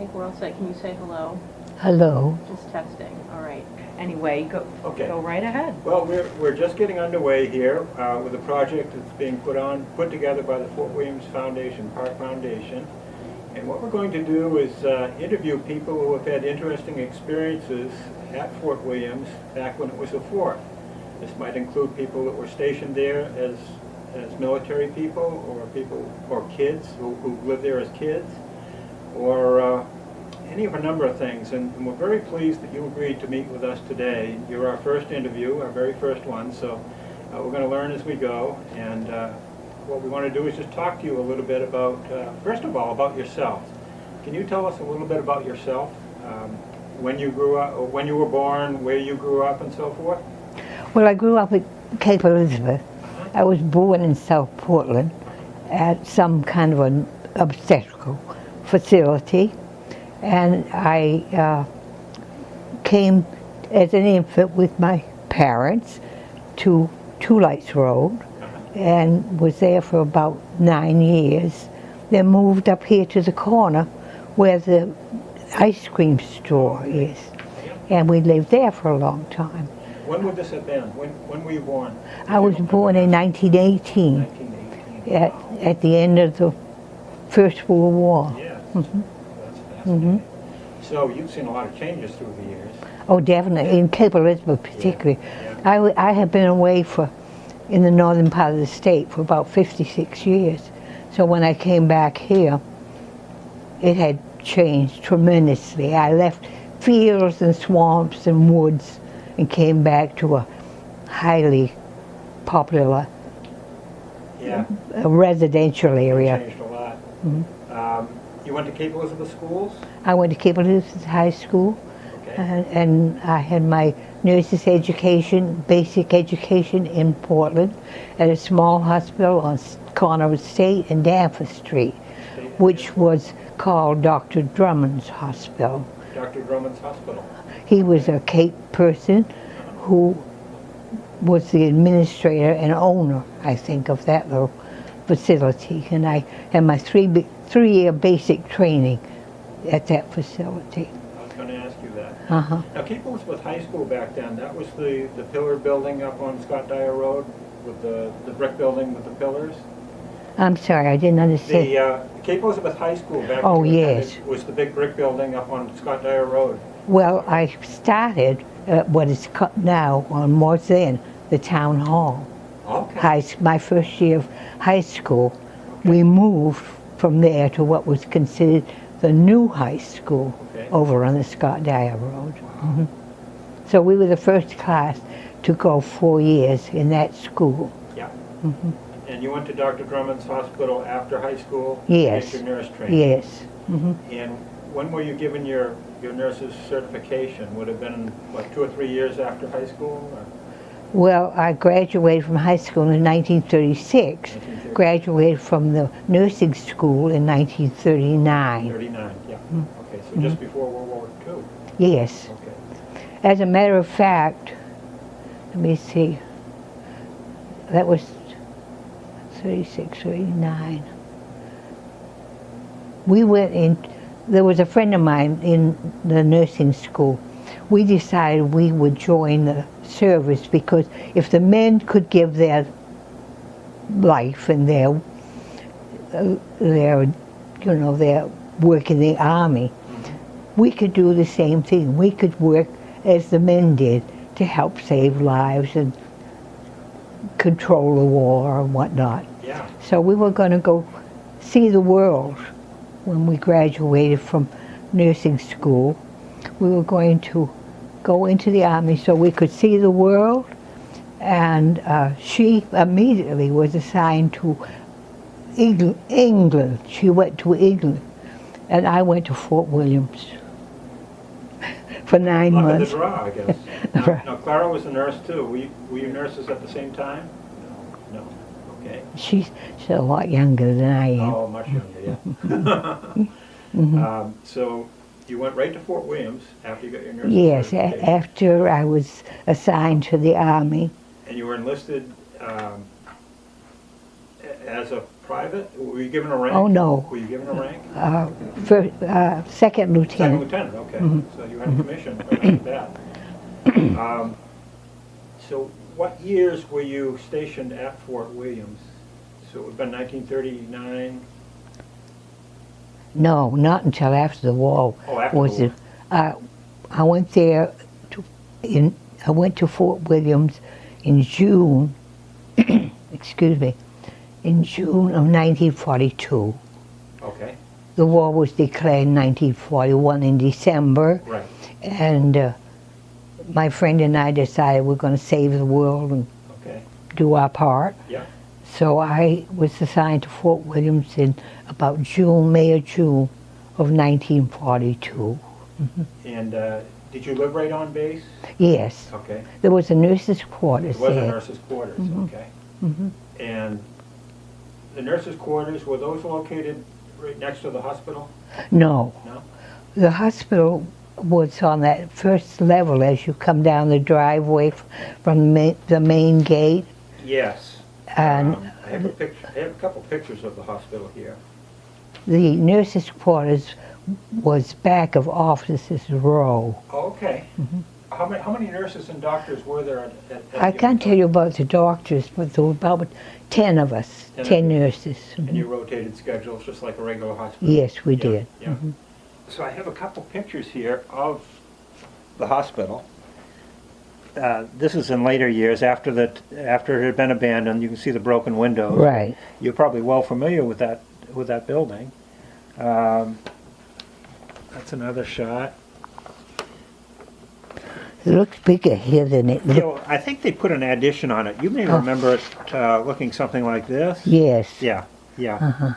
think we're all set. Can you say hello? Hello. Just testing. All right. Anyway, go Okay. go right ahead. Well, we're just getting underway here with a project that's being put together by the Fort Williams Foundation, Park Foundation. And what we're going to do is interview people who have had interesting experiences at Fort Williams back when it was a fort. This might include people that were stationed there as military people, or kids who lived there as kids, or any of a number of things. And we're very pleased that you agreed to meet with us today. You're our first interview, our very first one, so we're going to learn as we go. And what we want to do is just talk to you a little bit about, first of all, about yourself. Can you tell us a little bit about yourself? When you grew up, or when you were born, where you grew up, and so forth? Well, I grew up at Cape Elizabeth. I was born in South Portland at some kind of an obstetrical facility, and I came as an infant with my parents to Two Lights Road and was there for about 9 years. Then moved up here to the corner where the ice cream store is, and we lived there for a long time. When would this have been? When were you born? I was born in 1918, 1918. at the end of the First World War. Yes. Mhm. That's fascinating. So you've seen a lot of changes through the years. Oh, definitely, in Cape Elizabeth particularly. Yeah. I had been away in the northern part of the state for about 56 years. So when I came back here, it had changed tremendously. I left fields and swamps and woods and came back to a highly popular Yeah. residential It area. changed a lot. Mhm. You went to Cape Elizabeth schools? I went to Cape Elizabeth High School, Okay. and I had my nurse's education, basic education in Portland at a small hospital on corner of State and Danforth Street, which was called Dr. Drummond's Hospital. Dr. Drummond's Hospital. He was a Cape person who was the administrator and owner, I think, of that little facility. And I had my three-year basic training at that facility. I was going to ask you that. Uh-huh. Now, Cape Elizabeth High School back then, that was the pillar building up on Scott Dyer Road with the brick building with the pillars? I'm sorry, I didn't understand. The Cape Elizabeth High School back Oh, when you attended yes. was the big brick building up on Scott Dyer Road. Well, I started at what is now, on was then, the town hall. Okay. My first year of high school, we moved from there to what was considered the new high school Okay. over on the Scott Dyer Road. Mhm. So we were the first class to go 4 years in that school. Yeah. Mhm. And you went to Dr. Drummond's Hospital after high school? Yes. To get your nurse training? Yes. Mhm. And when were you given your nurse's certification? Would it have been, what, 2 or 3 years after high school? Or? Well, I graduated from high school in 1936, 1936. graduated from the nursing school in 1939. 39, yeah. Mm. Okay, so just before World War II. Yes. Okay. As a matter of fact, let me see, that was 36, 39. We went in, there was a friend of mine in the nursing school. We decided we would join the service because if the men could give their life and their work in the army, we could do the same thing. We could work as the men did to help save lives and control the war and whatnot. Yeah. So we were going to go see the world when we graduated from nursing school. We were going to go into the army so we could see the world, and she immediately was assigned to England. She went to England, and I went to Fort Williams for 9 Luck of months. the draw, I guess. Now, Clara was a nurse too. Were you nurses at the same time? No. No. Okay. She's a lot younger than I am. Oh, much younger, yeah. Mhm. So you went right to Fort Williams after you got your nurse's Yes, certification. after I was assigned to the Army. And you were enlisted as a private? Were you given a rank? Oh, no. Were you given a rank? Second Second lieutenant. lieutenant, okay. So you had a commission right after that. So what years were you stationed at Fort Williams? So it would have been 1939? No, not until after the war. Oh, after the war. I went there I went to Fort Williams in June, excuse me, in June of 1942. Okay, The war was declared in 1941 in December, right, and my friend and I decided we're going to save the world and okay, do our part. yeah. So I was assigned to Fort Williams in about May or June of 1942. And did you live right on base? Yes, Okay. there was a nurse's quarters It was a there. nurse's quarters, okay. And the nurse's quarters, were those located right next to the hospital? No, No? the hospital was on that first level as you come down the driveway from the main gate. Yes. And I have a picture, I have a couple pictures of the hospital here. the nurse's quarters was back of offices Rowe. Oh, okay. How many nurses and doctors were there at I can't tell you about the doctors, but there were about 10 of us, 10 of 10 you. nurses. And you rotated schedules just like a regular hospital? Yes, we Yeah, did. Yeah. So I have a couple pictures here of the hospital. This is in later years, after it had been abandoned. You can see the broken windows. Right. You're probably well familiar with that building. That's another shot. It looks bigger here than it You looked. know, I think they put an addition on it. You may remember it looking something like this. Yes, Yeah, yeah.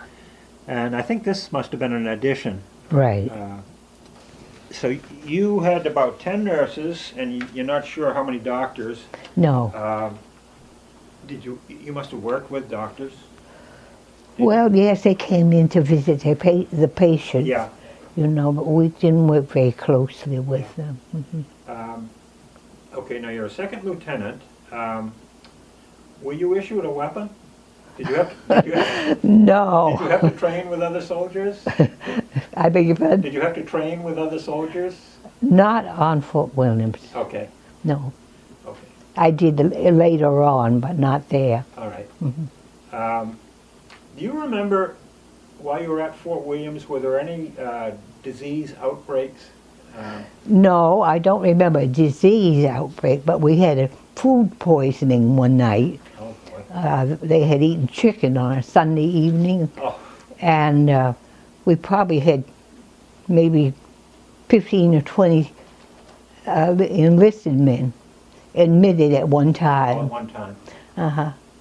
And I think this must have been an addition. right. So you had about 10 nurses, and you're not sure how many doctors. No. You must have worked with doctors? Well, yes, they came in to visit the patients. Yeah. You know, but we didn't work very closely with them. Okay, now you're a second lieutenant. Were you issued a weapon? Did you have No. to train with other soldiers? I beg your pardon? Did you have to train with other soldiers? Not on Fort Williams, Okay, no. okay, I did later on, but not there. all right. Do you remember while you were at Fort Williams, were there any disease outbreaks? No, I don't remember a disease outbreak, but we had a food poisoning one night. Oh, boy. They had eaten chicken on a Sunday evening, Oh, and we probably had maybe 15 or 20 enlisted men admitted at one all at time. one time.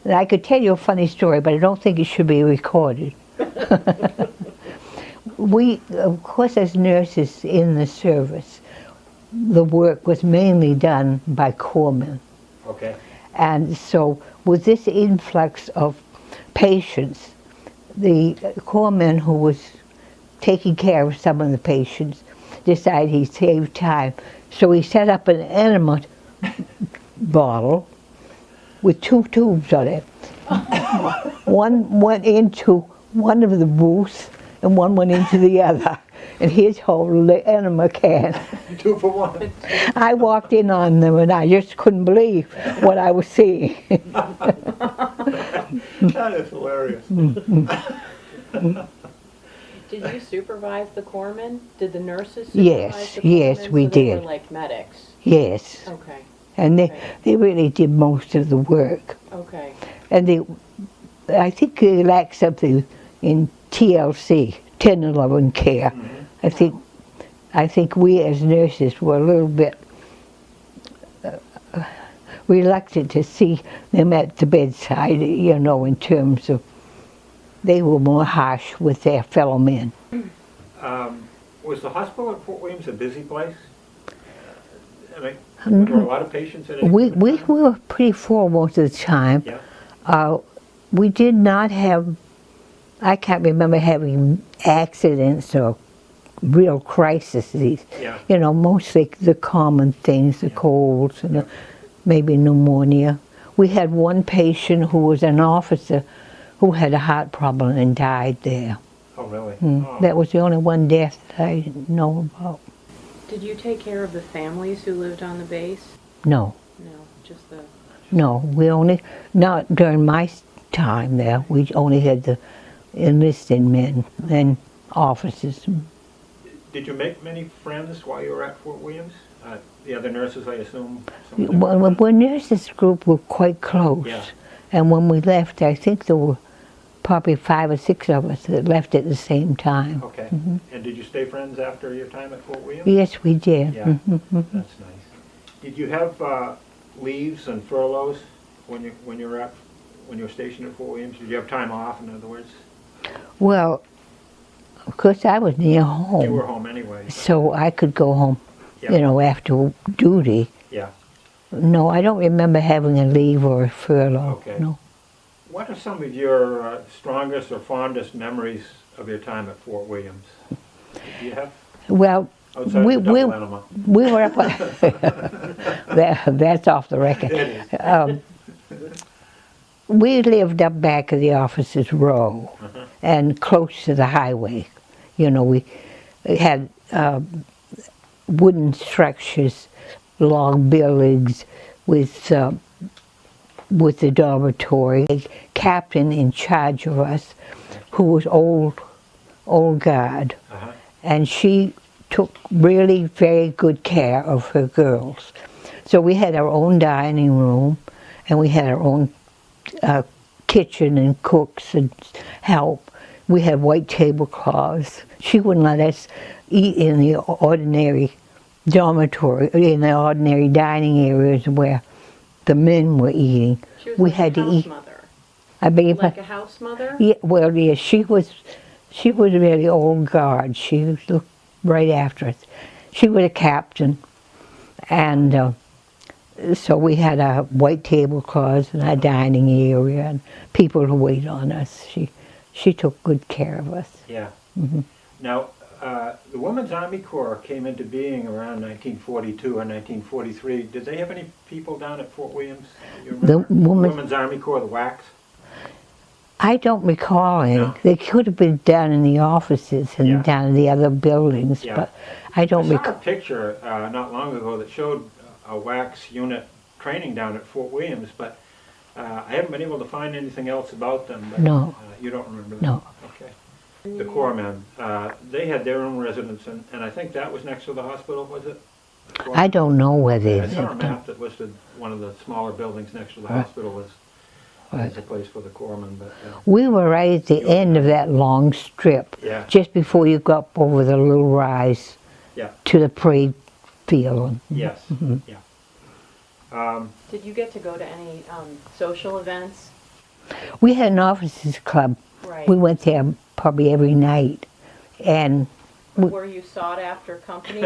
And I could tell you a funny story, but I don't think it should be recorded. We, of course, as nurses in the service, the work was mainly done by corpsmen. Okay, And so with this influx of patients, the corpsman who was taking care of some of the patients decided he'd save time. So he set up an enema bottle with 2 tubes on it. One went into one of the booths and one went into the other. And here's whole enema can. 2 for 1. I walked in on them and I just couldn't believe what I was seeing. That is hilarious. Did you supervise the corpsmen? Did the nurses Yes, supervise the yes, corpsmen? we So they did. were like medics? Yes. Okay, And Okay. they really did most of the work. okay. And I think they lacked something in TLC, 10-11 care. I think we as nurses were a little bit reluctant to see them at the bedside, you know, in terms of they were more harsh with their fellow men. Was the hospital at Fort Williams a busy place? I mean, were there a lot of patients at any We given time? were pretty full most of the time. Yeah. We did not have, I can't remember having accidents or real crises. Yeah. You know, mostly the common things, the colds and maybe pneumonia. We had one patient who was an officer who had a heart problem and died there. Oh, really? Oh. That was the only one death that I know about. Did you take care of the families who lived on the base? No, No, just the... no, we only, not during my time there, we only had the enlisted men and officers. Did you make many friends while you were at Fort Williams? The other nurses, I assume? Some of them Well, were- when nurses group were quite close. Yeah. And when we left, I think there were probably 5 or 6 of us that left at the same time. Okay. And did you stay friends after your time at Fort Williams? Yes, we did. Yeah, that's nice. Did you have leaves and furloughs when you were stationed at Fort Williams? Did you have time off, in other words? Well, of course, I was near You home, were home anyway. so I could go home, Yeah. you know, after duty. Yeah. No, I don't remember having a leave or a furlough. Okay. No. What are some of your strongest or fondest memories of your time at Fort Williams? Do you have Well, outside we, of the we, double enema? we were up. That's off the record. It is. We lived up back of the office's Rowe and close to the highway. You know, we had wooden structures, log buildings with the dormitory. A captain in charge of us who was old guard, and she took really very good care of her girls. So we had our own dining room, and we had our own kitchen and cooks and help. We had white tablecloths. She wouldn't let us eat in the ordinary dormitory, in the ordinary dining areas where the men were eating. She was We like had a to house eat. mother. I beg your Like pardon? a house mother? Yeah, well, yeah, she was really old guard. She looked right after us. She was a captain, and so we had our white tablecloths and our dining area and people to wait on us. She took good care of us. Yeah. Now, the Women's Army Corps came into being around 1942 or 1943. Did they have any people down at Fort Williams? You The remember? Women's Army Corps, the WACs? I don't recall any. No. They could have been down in the offices and Yeah. down in the other buildings, Yeah. but I don't I saw a recall. picture not long ago that showed a WACs unit training down at Fort Williams, but I haven't been able to find anything else about them. But, No. You don't remember that? No. Okay. The corpsmen, they had their own residence, and I think that was next to the hospital, was it? I don't know where they I saw a lived. map that listed one of the smaller buildings next to the Right. hospital as a place for the corpsmen, but We were right at the end of that long strip, yeah, just before you got up over the little rise yeah, to the parade field. yes, yeah. Did you get to go to any social events? We had an officers club. Right. We went there probably every night, and Were you sought after company?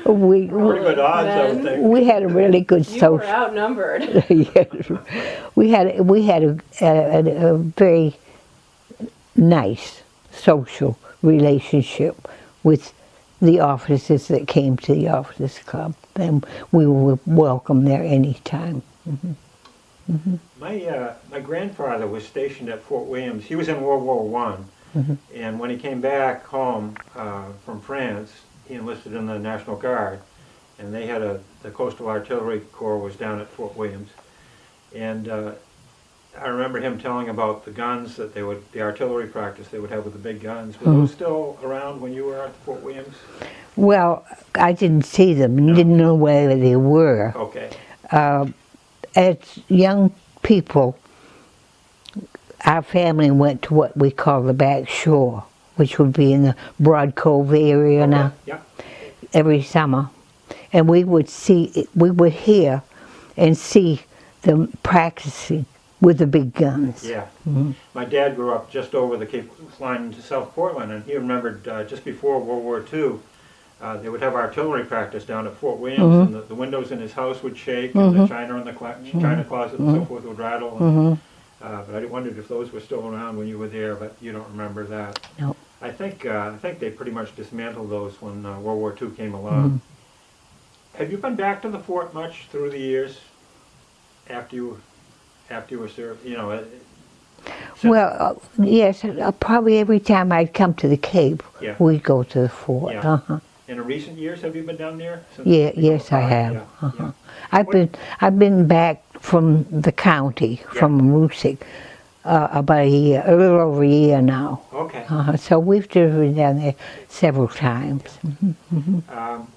we Pretty good odds, I would Men. think. we had a really good You were social. outnumbered. Yes. We had a very nice social relationship with the officers that came to the officers club, and we were welcome there anytime. My grandfather was stationed at Fort Williams. He was in World War One, and when he came back home from France, he enlisted in the National Guard, and they had the Coastal Artillery Corps was down at Fort Williams, and I remember him telling about the guns that the artillery practice they would have with the big guns. Were those still around when you were at Fort Williams? Well, I didn't see them and didn't know where they were. Okay. As young people, our family went to what we call the back shore, which would be in the Broad Cove area now, Yeah. every summer. And we would hear and see them practicing with the big guns. Yeah. My dad grew up just over the Cape line into South Portland, and he remembered just before World War II, they would have artillery practice down at Fort Williams, and the windows in his house would shake, and the china in the china closet and so forth would rattle. And, but I wondered if those were still around when you were there, but you don't remember that. No. I think they pretty much dismantled those when World War II came along. Have you been back to the fort much through the years after you after you were served, you know? Well, yes, probably every time I'd come to the Cape, Yeah. we'd go to the fort. Yeah. Uh-huh. In recent years, have you been down there? Since Yeah, you yes, I were have. Yeah, Uh-huh. yeah. I've been back from the county, from Rusik, about a year, a little over a year now. Okay. So we've driven down there several times.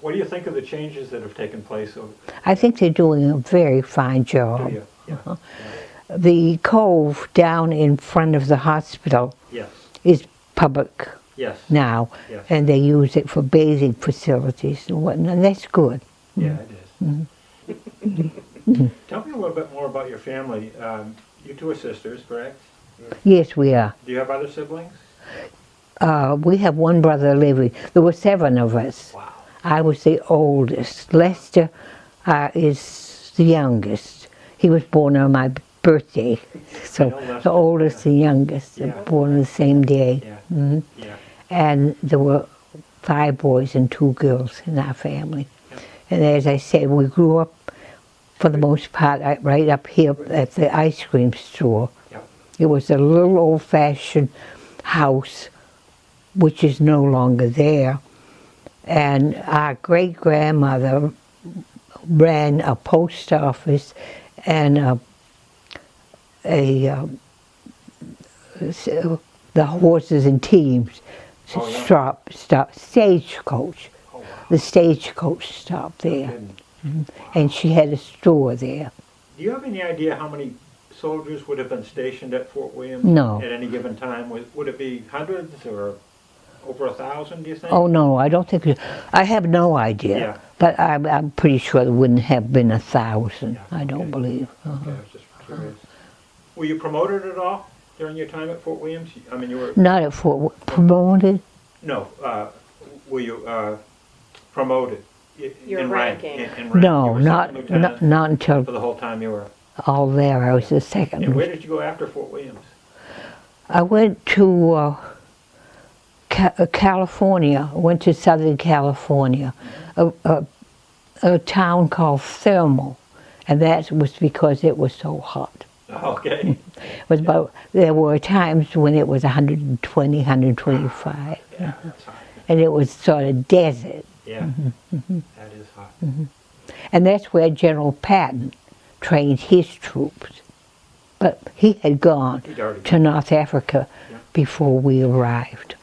What do you think of the changes that have taken place? I think they're doing a very fine job. Do you? Yeah. Uh-huh. The cove down in front of the hospital Yes. is public Yes. now, Yes. and they use it for bathing facilities and whatnot, and that's good. Yeah, it is. Tell me a little bit more about your family. You two are sisters, correct? Yes, we are. Do you have other siblings? We have one brother living. There were 7 of us. Wow. I was the oldest. Lester is the youngest. He was born on my birthday, so know Lester, the oldest and youngest are Yeah. born on the same day. Yeah. Mhm. Yeah. And there were 5 boys and 2 girls in our family. And as I said, we grew up, for the most part, right up here at the ice cream store. Yep. It was a little old-fashioned house, which is no longer there. And our great-grandmother ran a post office and the horses and teams Oh, yeah. stop stagecoach. Oh, wow. The stagecoach stopped there, And and she had a store there. do you have any idea how many soldiers would have been stationed at Fort Williams No. at any given time? Would it be hundreds or over 1,000, do you think? Oh no, I don't think. I have no idea, Yeah. but I'm pretty sure it wouldn't have been 1,000. Yeah, I don't okay. believe. Okay, I was just curious. Were you promoted at all during your time at Fort Williams? I mean, you were... Not at Fort promoted. No, were you promoted Your in ranking. rank? In rank? No, You were not second lieutenant not until for the whole time you were... all there. I was the second. And where did you go after Fort Williams? I went to California. Went to Southern California, a town called Thermal, and that was because it was so hot. Okay. It was there were times when it was 120, 125, Yeah, that's hot. and it was sort of desert. Yeah, that is hot. And that's where General Patton trained his troops. But he had gone He'd already to North Africa Yeah. before we arrived.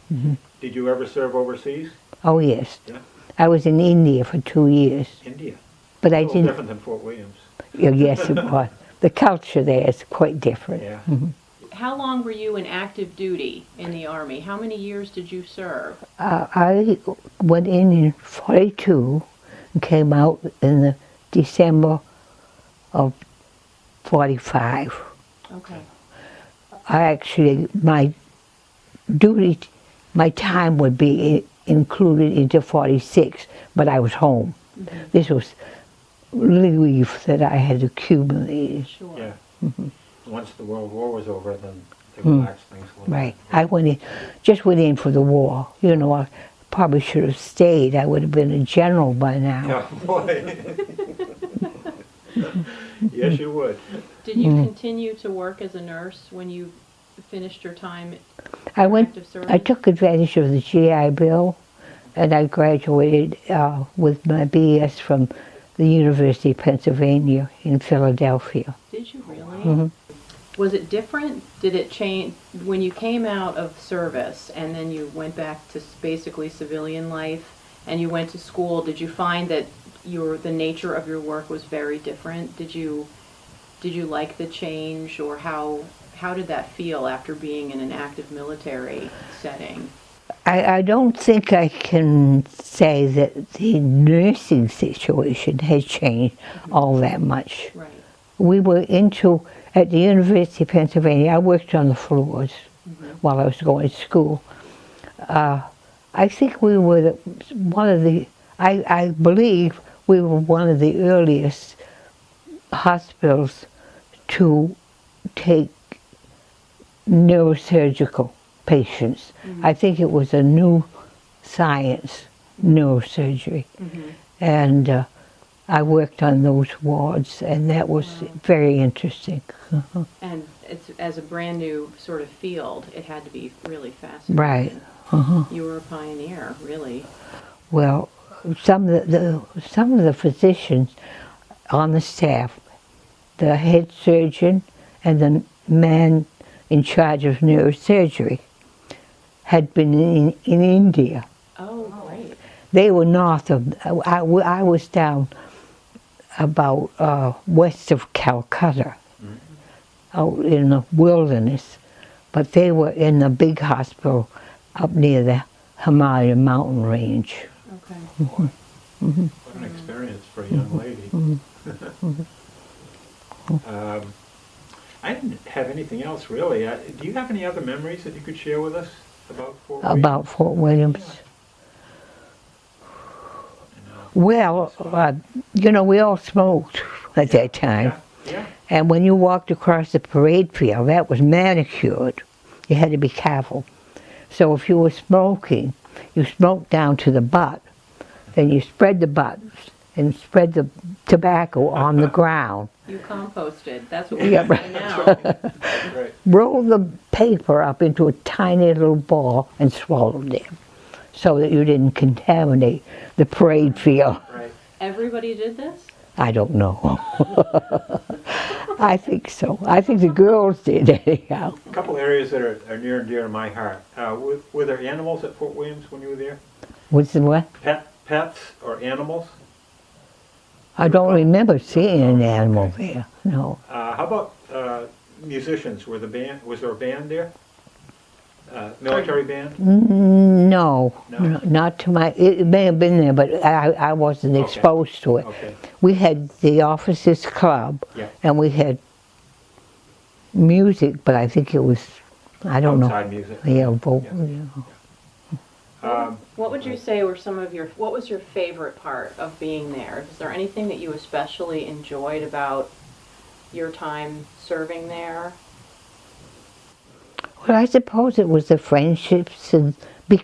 Did you ever serve overseas? Oh yes, Yeah. I was in India for 2 years, India. but A I little didn't. different than Fort Williams. Yes, it was. The culture there is quite different. Yeah. How long were you in active duty in the Army? How many years did you serve? I went in 42 and came out in the December of 45. Okay. I actually, my duty, my time would be included into 46, but I was home. This was leave that I had accumulated. Sure. Yeah. Once the World War was over, then they relaxed things a little Right. bit. I just went in for the war. You know, I probably should have stayed. I would have been a general by now. Yeah, boy. Yes, you would. Did you continue to work as a nurse when you finished your time I in went. active service? I took advantage of the GI Bill, and I graduated with my BS from the University of Pennsylvania in Philadelphia. Did you really? Was it different? Did it change when you came out of service and then you went back to basically civilian life and you went to school? Did you find that the nature of your work was very different? Did you like the change, or how did that feel after being in an active military setting? I don't think I can say that the nursing situation has changed all that much. Right. We were at the University of Pennsylvania, I worked on the floors while I was going to school. I think we were I believe we were one of the earliest hospitals to take neurosurgical patients. I think it was a new science, neurosurgery. And I worked on those wards, and that was very interesting. And it's, as a brand new sort of field, it had to be really fascinating. Right. You were a pioneer, really. Well, some of the physicians on the staff, the head surgeon and the man in charge of neurosurgery, had been in India. Oh, great. They were north of, I was down about west of Calcutta, out in the wilderness, but they were in the big hospital up near the Himalayan mountain range. Okay. What an experience for a young lady. I didn't have anything else really. Do you have any other memories that you could share with us about Fort Williams? About Fort Williams. Well, you know, we all smoked at that time. Yeah. And when you walked across the parade field, that was manicured. You had to be careful. So if you were smoking, you smoked down to the butt, then you spread the butt and spread the tobacco on the ground. You composted. That's what we're Yeah, doing now. Right. Roll the paper up into a tiny little ball and swallowed it, so that you didn't contaminate the parade field. Right. Everybody did this? I don't know. I think so. I think the girls did anyhow. A couple areas that are near and dear to my heart. Were there animals at Fort Williams when you were there? What's the what? Pets or animals? I don't remember seeing an animal there. No. How about musicians? Was there a band there? Military band? No, No? not to my. It may have been there, but I wasn't Okay. exposed to it. Okay. We had the officers' club, Yeah. and we had music, but I think it was, I don't know. Outside music. Yeah, vocal. Yeah. What would you say were some of what was your favorite part of being there? Is there anything that you especially enjoyed about your time serving there? Well, I suppose it was the friendships, and we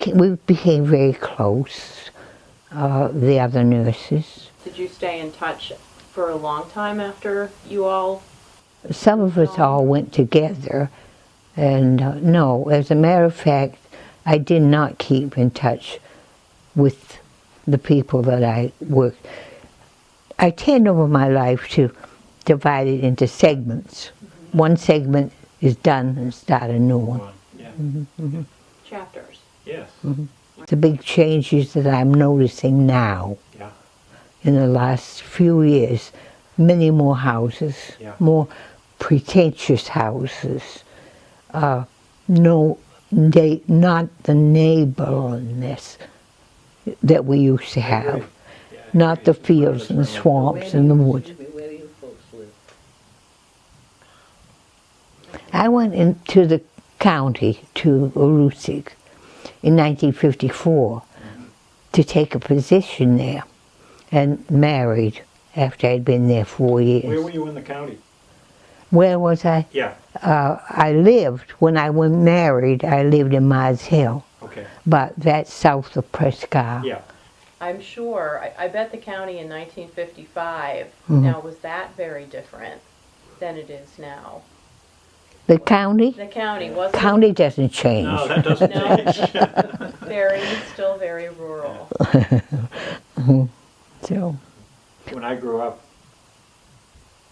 became very close, the other nurses. Did you stay in touch for a long time after you all? Some of us all went together, and no, as a matter of fact, I did not keep in touch with the people that I worked. I tend over my life to divide it into segments. One segment is done and start a new one. Yeah. Chapters. Yes. The big changes that I'm noticing now Yeah. in the last few years, many more houses, Yeah. more pretentious houses, not the neighborliness that we used to I agree. have, Yeah, I not the agree. fields and the swamps and the woods. Where do you folks live? I went into the county to Arusig in 1954 to take a position there, and married after I'd been there 4 years. Where were you in the county? Where was I? Yeah. I lived, when I was married, I lived in Mars Hill, Okay. but that's south of Prescott. Yeah. I'm sure. I bet the county in 1955. Mhm. Now, was that very different than it is now? The county? The county wasn't County doesn't change. No, that doesn't No. change. still very rural. So, When I grew up,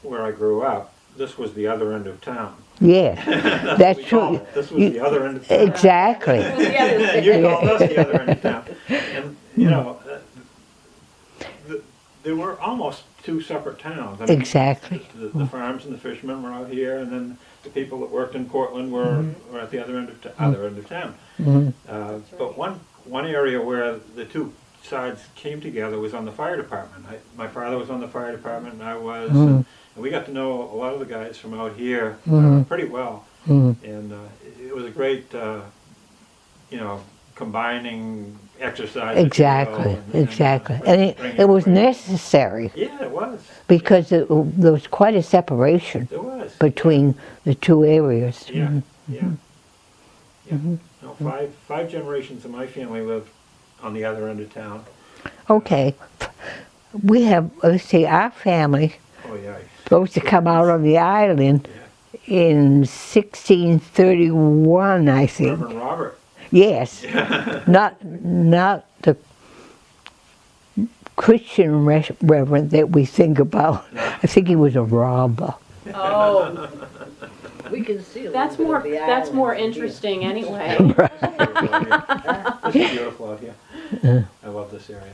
where I grew up, this was the other end of town. yeah, that's We called true. it. This was the other end of town. Exactly. You called us the other end of town. And, you know, there were almost two separate towns. I mean, Exactly. The farms and the fishermen were out here, and then the people that worked in Portland were at the other end of town. But one area where the two sides came together was on the fire department. My father was on the fire department, and I was, and we got to know a lot of the guys from out here pretty well. And it was a great, combining exercise. Exactly, exactly. And it was necessary, Yeah, it was. because there was quite a separation There was. between the two areas. Yeah, yeah. Yeah. No, five generations of my family lived on the other end of town. Okay. we have, let's see, our family Oh, yeah. supposed to come out on the island in 1631, I think. Reverend Robert. Yes, not the Christian reverend that we think about. I think he was a robber. Oh, We can see a that's little more, bit of the that's island more from here. interesting anyway. This is beautiful out here. I love this area.